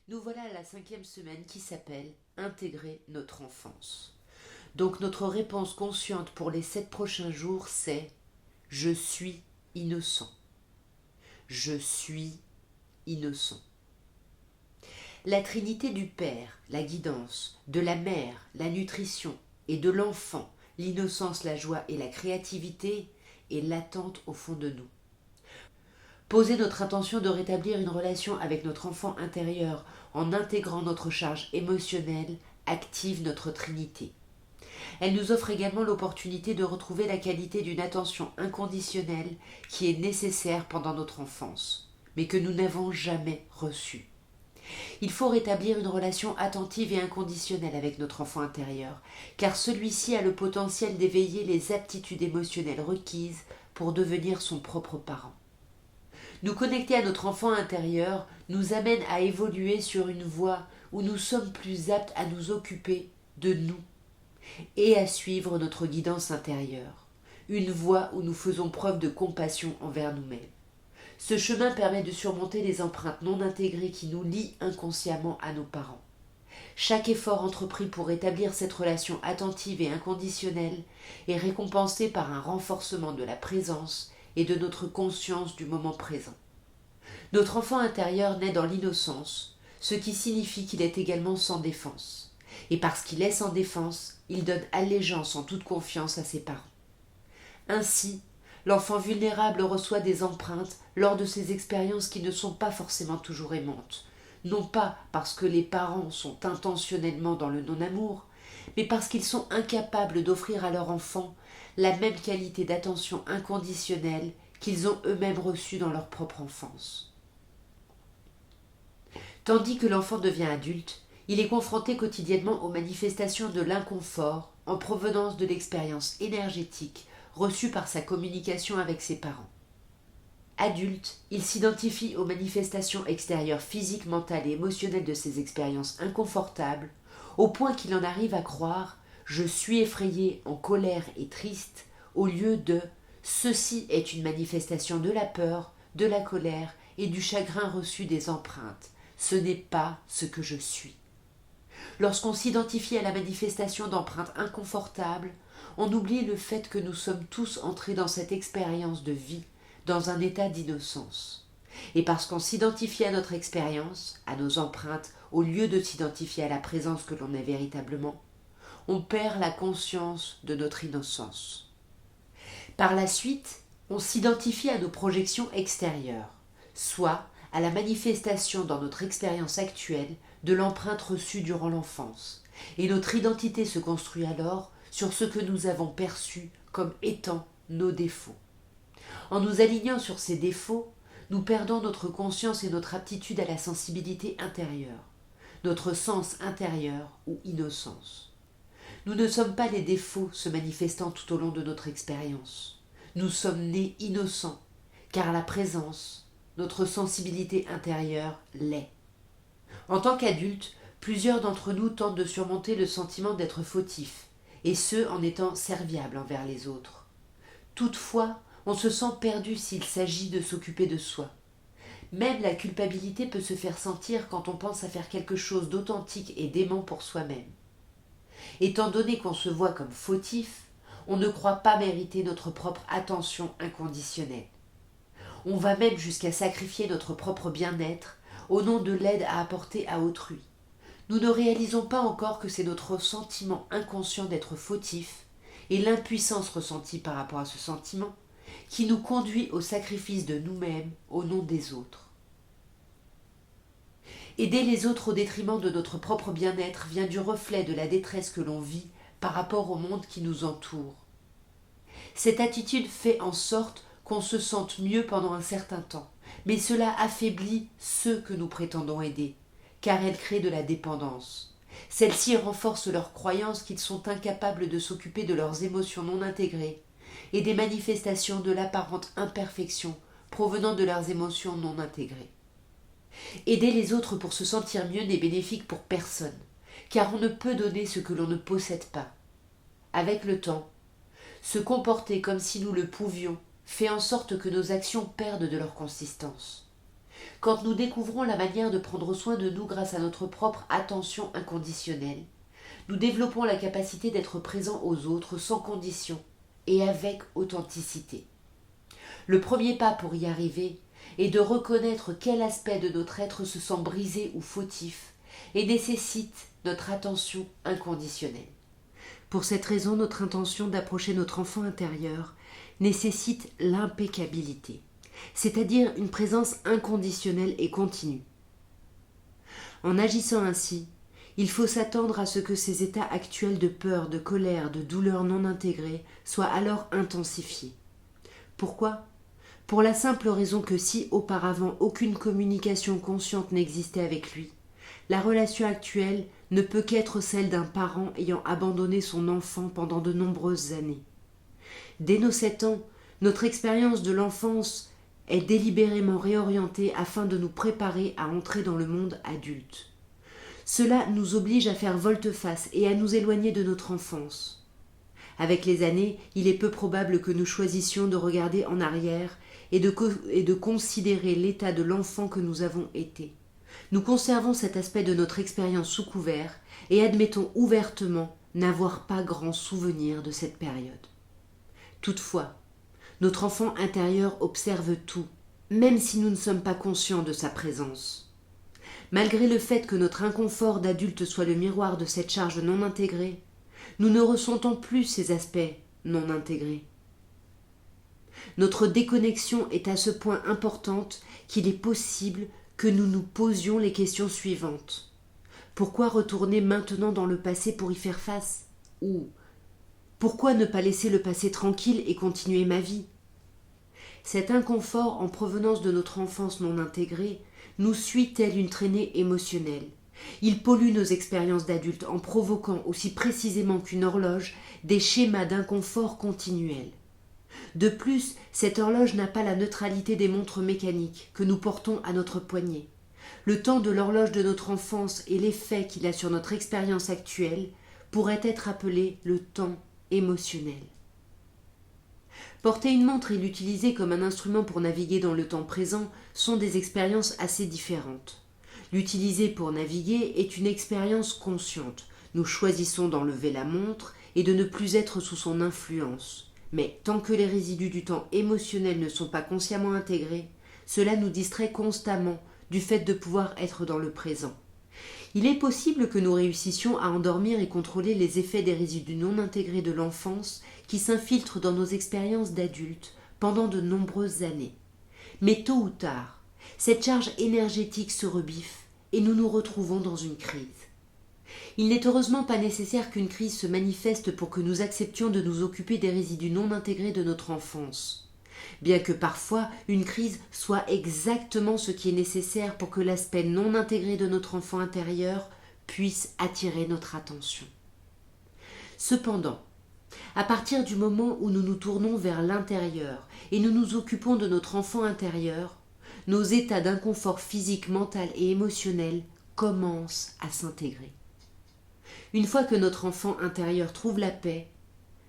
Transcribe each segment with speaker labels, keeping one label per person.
Speaker 1: Nous voilà à la 5e semaine qui s'appelle Intégrer notre enfance. Donc notre réponse consciente pour les 7 prochains jours, c'est Je suis innocent. Je suis innocent. La trinité du Père, la guidance, de la mère, la nutrition, et de l'enfant, l'innocence, la joie et la créativité, est latente au fond de nous. Poser notre intention de rétablir une relation avec notre enfant intérieur en intégrant notre charge émotionnelle active notre trinité. Elle nous offre également l'opportunité de retrouver la qualité d'une attention inconditionnelle qui est nécessaire pendant notre enfance, mais que nous n'avons jamais reçue. Il faut rétablir une relation attentive et inconditionnelle avec notre enfant intérieur, car celui-ci a le potentiel d'éveiller les aptitudes émotionnelles requises pour devenir son propre parent. Nous connecter à notre enfant intérieur nous amène à évoluer sur une voie où nous sommes plus aptes à nous occuper de nous et à suivre notre guidance intérieure, une voie où nous faisons preuve de compassion envers nous-mêmes. Ce chemin permet de surmonter les empreintes non intégrées qui nous lient inconsciemment à nos parents. Chaque effort entrepris pour établir cette relation attentive et inconditionnelle est récompensé par un renforcement de la présence et de notre conscience du moment présent. Notre enfant intérieur naît dans l'innocence, ce qui signifie qu'il est également sans défense. Et parce qu'il est sans défense, il donne allégeance en toute confiance à ses parents. Ainsi, l'enfant vulnérable reçoit des empreintes lors de ces expériences qui ne sont pas forcément toujours aimantes, non pas parce que les parents sont intentionnellement dans le non-amour, mais parce qu'ils sont incapables d'offrir à leur enfant la même qualité d'attention inconditionnelle qu'ils ont eux-mêmes reçue dans leur propre enfance. Tandis que l'enfant devient adulte, il est confronté quotidiennement aux manifestations de l'inconfort en provenance de l'expérience énergétique reçue par sa communication avec ses parents. Adulte, il s'identifie aux manifestations extérieures physiques, mentales et émotionnelles de ces expériences inconfortables, au point qu'il en arrive à croire « je suis effrayé, en colère et triste » au lieu de « ceci est une manifestation de la peur, de la colère et du chagrin reçu des empreintes. Ce n'est pas ce que je suis. » Lorsqu'on s'identifie à la manifestation d'empreintes inconfortables, on oublie le fait que nous sommes tous entrés dans cette expérience de vie dans un état d'innocence. Et parce qu'on s'identifie à notre expérience, à nos empreintes, au lieu de s'identifier à la présence que l'on est véritablement, on perd la conscience de notre innocence. Par la suite, on s'identifie à nos projections extérieures, soit à la manifestation dans notre expérience actuelle de l'empreinte reçue durant l'enfance, et notre identité se construit alors sur ce que nous avons perçu comme étant nos défauts. En nous alignant sur ces défauts, nous perdons notre conscience et notre aptitude à la sensibilité intérieure, notre sens intérieur ou innocence. Nous ne sommes pas les défauts se manifestant tout au long de notre expérience. Nous sommes nés innocents, car la présence, notre sensibilité intérieure l'est. En tant qu'adultes, plusieurs d'entre nous tentent de surmonter le sentiment d'être fautifs, et ce en étant serviables envers les autres. Toutefois, on se sent perdu s'il s'agit de s'occuper de soi. Même la culpabilité peut se faire sentir quand on pense à faire quelque chose d'authentique et d'aimant pour soi-même. Étant donné qu'on se voit comme fautif, on ne croit pas mériter notre propre attention inconditionnelle. On va même jusqu'à sacrifier notre propre bien-être au nom de l'aide à apporter à autrui. Nous ne réalisons pas encore que c'est notre sentiment inconscient d'être fautif et l'impuissance ressentie par rapport à ce sentiment qui nous conduit au sacrifice de nous-mêmes au nom des autres. Aider les autres au détriment de notre propre bien-être vient du reflet de la détresse que l'on vit par rapport au monde qui nous entoure. Cette attitude fait en sorte qu'on se sente mieux pendant un certain temps, mais cela affaiblit ceux que nous prétendons aider, car elle crée de la dépendance. Celle-ci renforce leur croyance qu'ils sont incapables de s'occuper de leurs émotions non intégrées et des manifestations de l'apparente imperfection provenant de leurs émotions non intégrées. Aider les autres pour se sentir mieux n'est bénéfique pour personne, car on ne peut donner ce que l'on ne possède pas. Avec le temps, se comporter comme si nous le pouvions fait en sorte que nos actions perdent de leur consistance. Quand nous découvrons la manière de prendre soin de nous grâce à notre propre attention inconditionnelle, nous développons la capacité d'être présents aux autres sans condition et avec authenticité. Le premier pas pour y arriver est de reconnaître quel aspect de notre être se sent brisé ou fautif et nécessite notre attention inconditionnelle. Pour cette raison, notre intention d'approcher notre enfant intérieur nécessite l'impeccabilité, c'est-à-dire une présence inconditionnelle et continue. En agissant ainsi, il faut s'attendre à ce que ces états actuels de peur, de colère, de douleur non intégrée soient alors intensifiés. Pourquoi ? Pour la simple raison que si auparavant aucune communication consciente n'existait avec lui, la relation actuelle ne peut qu'être celle d'un parent ayant abandonné son enfant pendant de nombreuses années. Dès nos 7 ans, notre expérience de l'enfance est délibérément réorientée afin de nous préparer à entrer dans le monde adulte. Cela nous oblige à faire volte-face et à nous éloigner de notre enfance. Avec les années, il est peu probable que nous choisissions de regarder en arrière et de considérer l'état de l'enfant que nous avons été. Nous conservons cet aspect de notre expérience sous couvert et admettons ouvertement n'avoir pas grand souvenir de cette période. Toutefois, notre enfant intérieur observe tout, même si nous ne sommes pas conscients de sa présence. Malgré le fait que notre inconfort d'adulte soit le miroir de cette charge non intégrée, nous ne ressentons plus ces aspects non intégrés. Notre déconnexion est à ce point importante qu'il est possible que nous nous posions les questions suivantes. Pourquoi retourner maintenant dans le passé pour y faire face ? Ou pourquoi ne pas laisser le passé tranquille et continuer ma vie ? Cet inconfort en provenance de notre enfance non intégrée nous suit tel une traînée émotionnelle. Il pollue nos expériences d'adultes en provoquant aussi précisément qu'une horloge des schémas d'inconfort continuels. De plus, cette horloge n'a pas la neutralité des montres mécaniques que nous portons à notre poignet. Le temps de l'horloge de notre enfance et l'effet qu'il a sur notre expérience actuelle pourraient être appelés le temps émotionnel. Porter une montre et l'utiliser comme un instrument pour naviguer dans le temps présent sont des expériences assez différentes. L'utiliser pour naviguer est une expérience consciente. Nous choisissons d'enlever la montre et de ne plus être sous son influence. Mais tant que les résidus du temps émotionnel ne sont pas consciemment intégrés, cela nous distrait constamment du fait de pouvoir être dans le présent. Il est possible que nous réussissions à endormir et contrôler les effets des résidus non intégrés de l'enfance qui s'infiltrent dans nos expériences d'adultes pendant de nombreuses années. Mais tôt ou tard, cette charge énergétique se rebiffe et nous nous retrouvons dans une crise. Il n'est heureusement pas nécessaire qu'une crise se manifeste pour que nous acceptions de nous occuper des résidus non intégrés de notre enfance. Bien que parfois une crise soit exactement ce qui est nécessaire pour que l'aspect non intégré de notre enfant intérieur puisse attirer notre attention. Cependant, à partir du moment où nous nous tournons vers l'intérieur et nous nous occupons de notre enfant intérieur, nos états d'inconfort physique, mental et émotionnel commencent à s'intégrer. Une fois que notre enfant intérieur trouve la paix,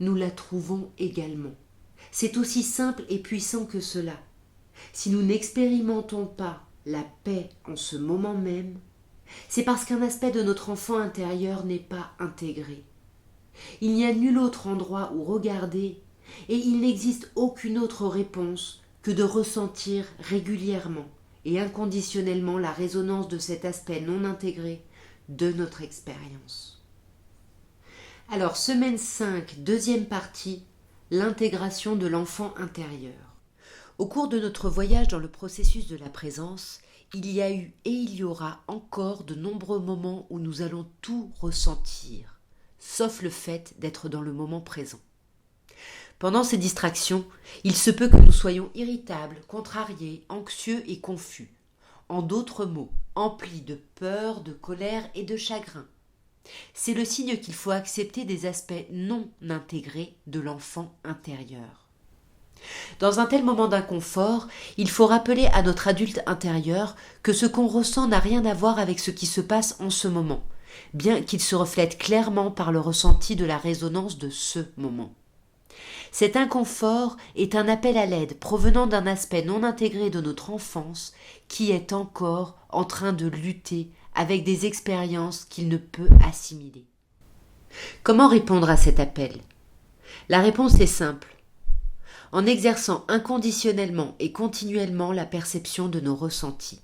Speaker 1: nous la trouvons également. C'est aussi simple et puissant que cela. Si nous n'expérimentons pas la paix en ce moment même, c'est parce qu'un aspect de notre enfant intérieur n'est pas intégré. Il n'y a nul autre endroit où regarder et il n'existe aucune autre réponse que de ressentir régulièrement et inconditionnellement la résonance de cet aspect non intégré de notre expérience. Alors, semaine 5, deuxième partie, l'intégration de l'enfant intérieur. Au cours de notre voyage dans le processus de la présence, il y a eu et il y aura encore de nombreux moments où nous allons tout ressentir, sauf le fait d'être dans le moment présent. Pendant ces distractions, il se peut que nous soyons irritables, contrariés, anxieux et confus. En d'autres mots, emplis de peur, de colère et de chagrin. C'est le signe qu'il faut accepter des aspects non intégrés de l'enfant intérieur. Dans un tel moment d'inconfort, il faut rappeler à notre adulte intérieur que ce qu'on ressent n'a rien à voir avec ce qui se passe en ce moment, bien qu'il se reflète clairement par le ressenti de la résonance de ce moment. Cet inconfort est un appel à l'aide provenant d'un aspect non intégré de notre enfance qui est encore en train de lutter avec des expériences qu'il ne peut assimiler. Comment répondre à cet appel ? La réponse est simple. En exerçant inconditionnellement et continuellement la perception de nos ressentis.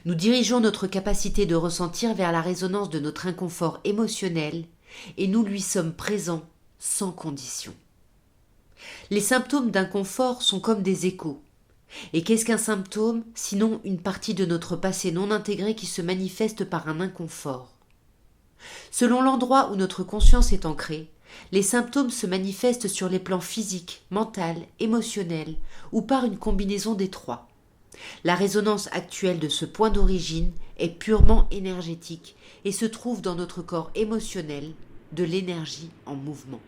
Speaker 1: Nous dirigeons notre capacité de ressentir vers la résonance de notre inconfort émotionnel et nous lui sommes présents sans condition. Les symptômes d'inconfort sont comme des échos. Et qu'est-ce qu'un symptôme, sinon une partie de notre passé non intégré qui se manifeste par un inconfort ? Selon l'endroit où notre conscience est ancrée, les symptômes se manifestent sur les plans physiques, mental, émotionnel ou par une combinaison des trois. La résonance actuelle de ce point d'origine est purement énergétique et se trouve dans notre corps émotionnel, de l'énergie en mouvement.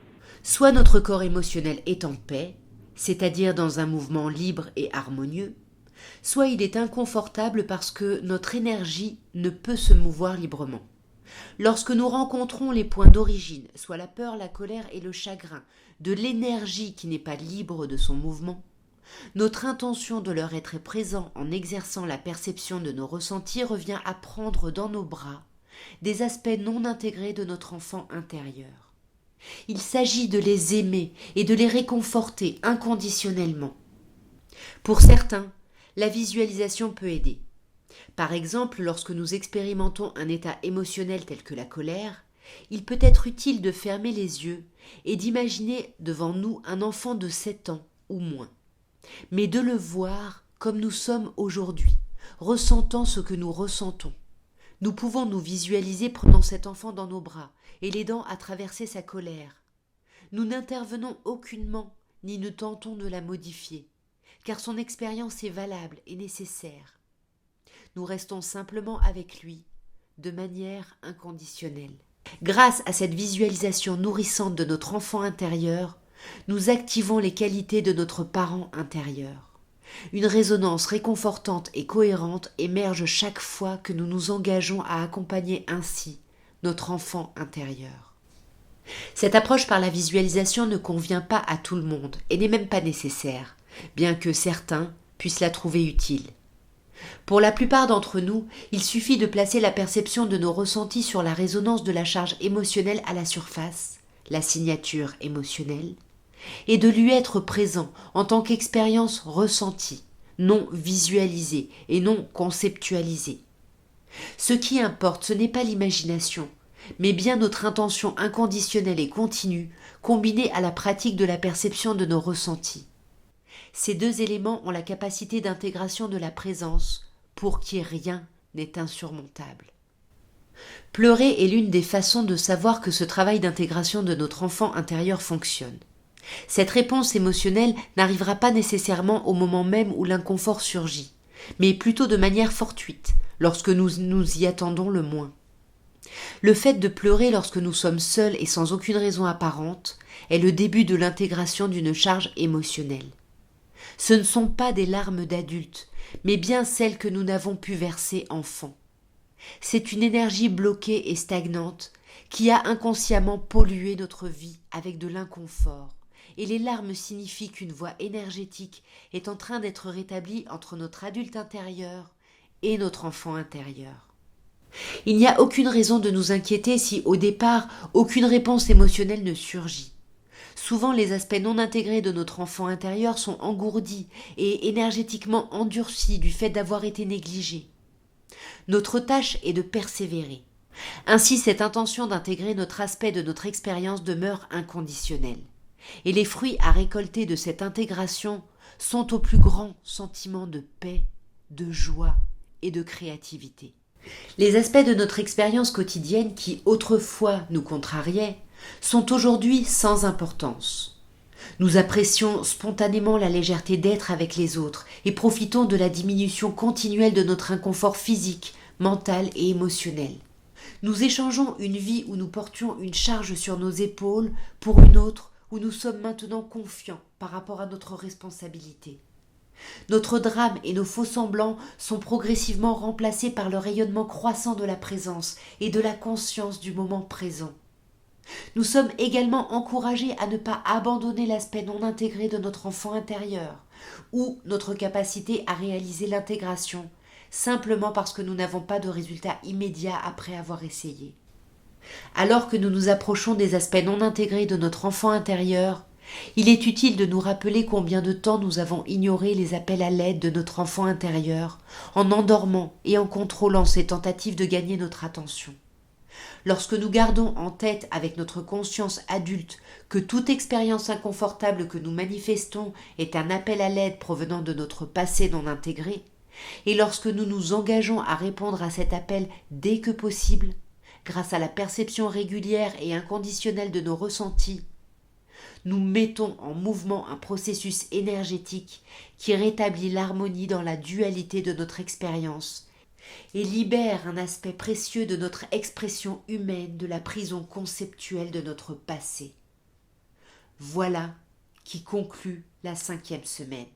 Speaker 1: Soit notre corps émotionnel est en paix, c'est-à-dire dans un mouvement libre et harmonieux, soit il est inconfortable parce que notre énergie ne peut se mouvoir librement. Lorsque nous rencontrons les points d'origine, soit la peur, la colère et le chagrin, de l'énergie qui n'est pas libre de son mouvement, notre intention de leur être présent en exerçant la perception de nos ressentis revient à prendre dans nos bras des aspects non intégrés de notre enfant intérieur. Il s'agit de les aimer et de les réconforter inconditionnellement. Pour certains, la visualisation peut aider. Par exemple, lorsque nous expérimentons un état émotionnel tel que la colère, il peut être utile de fermer les yeux et d'imaginer devant nous un enfant de 7 ans ou moins, mais de le voir comme nous sommes aujourd'hui, ressentant ce que nous ressentons. Nous pouvons nous visualiser prenant cet enfant dans nos bras et l'aidant à traverser sa colère. Nous n'intervenons aucunement ni ne tentons de la modifier, car son expérience est valable et nécessaire. Nous restons simplement avec lui, de manière inconditionnelle. Grâce à cette visualisation nourrissante de notre enfant intérieur, nous activons les qualités de notre parent intérieur. Une résonance réconfortante et cohérente émerge chaque fois que nous nous engageons à accompagner ainsi notre enfant intérieur. Cette approche par la visualisation ne convient pas à tout le monde et n'est même pas nécessaire, bien que certains puissent la trouver utile. Pour la plupart d'entre nous, il suffit de placer la perception de nos ressentis sur la résonance de la charge émotionnelle à la surface, la signature émotionnelle, et de lui être présent en tant qu'expérience ressentie, non visualisée et non conceptualisée. Ce qui importe, ce n'est pas l'imagination, mais bien notre intention inconditionnelle et continue, combinée à la pratique de la perception de nos ressentis. Ces deux éléments ont la capacité d'intégration de la présence pour qui rien n'est insurmontable. Pleurer est l'une des façons de savoir que ce travail d'intégration de notre enfant intérieur fonctionne. Cette réponse émotionnelle n'arrivera pas nécessairement au moment même où l'inconfort surgit, mais plutôt de manière fortuite, lorsque nous nous y attendons le moins. Le fait de pleurer lorsque nous sommes seuls et sans aucune raison apparente est le début de l'intégration d'une charge émotionnelle. Ce ne sont pas des larmes d'adultes, mais bien celles que nous n'avons pu verser enfant. C'est une énergie bloquée et stagnante qui a inconsciemment pollué notre vie avec de l'inconfort, et les larmes signifient qu'une voie énergétique est en train d'être rétablie entre notre adulte intérieur et notre enfant intérieur. Il n'y a aucune raison de nous inquiéter si, au départ, aucune réponse émotionnelle ne surgit. Souvent, les aspects non intégrés de notre enfant intérieur sont engourdis et énergétiquement endurcis du fait d'avoir été négligés. Notre tâche est de persévérer. Ainsi, cette intention d'intégrer notre aspect de notre expérience demeure inconditionnelle. Et les fruits à récolter de cette intégration sont au plus grand sentiment de paix, de joie et de créativité. Les aspects de notre expérience quotidienne qui autrefois nous contrariaient sont aujourd'hui sans importance. Nous apprécions spontanément la légèreté d'être avec les autres et profitons de la diminution continuelle de notre inconfort physique, mental et émotionnel. Nous échangeons une vie où nous portions une charge sur nos épaules pour une autre où nous sommes maintenant confiants par rapport à notre responsabilité. Notre drame et nos faux-semblants sont progressivement remplacés par le rayonnement croissant de la présence et de la conscience du moment présent. Nous sommes également encouragés à ne pas abandonner l'aspect non intégré de notre enfant intérieur ou notre capacité à réaliser l'intégration, simplement parce que nous n'avons pas de résultat immédiat après avoir essayé. Alors que nous nous approchons des aspects non intégrés de notre enfant intérieur, il est utile de nous rappeler combien de temps nous avons ignoré les appels à l'aide de notre enfant intérieur, en endormant et en contrôlant ses tentatives de gagner notre attention. Lorsque nous gardons en tête avec notre conscience adulte que toute expérience inconfortable que nous manifestons est un appel à l'aide provenant de notre passé non intégré, et lorsque nous nous engageons à répondre à cet appel dès que possible, grâce à la perception régulière et inconditionnelle de nos ressentis, nous mettons en mouvement un processus énergétique qui rétablit l'harmonie dans la dualité de notre expérience et libère un aspect précieux de notre expression humaine de la prison conceptuelle de notre passé. Voilà qui conclut la 5e semaine.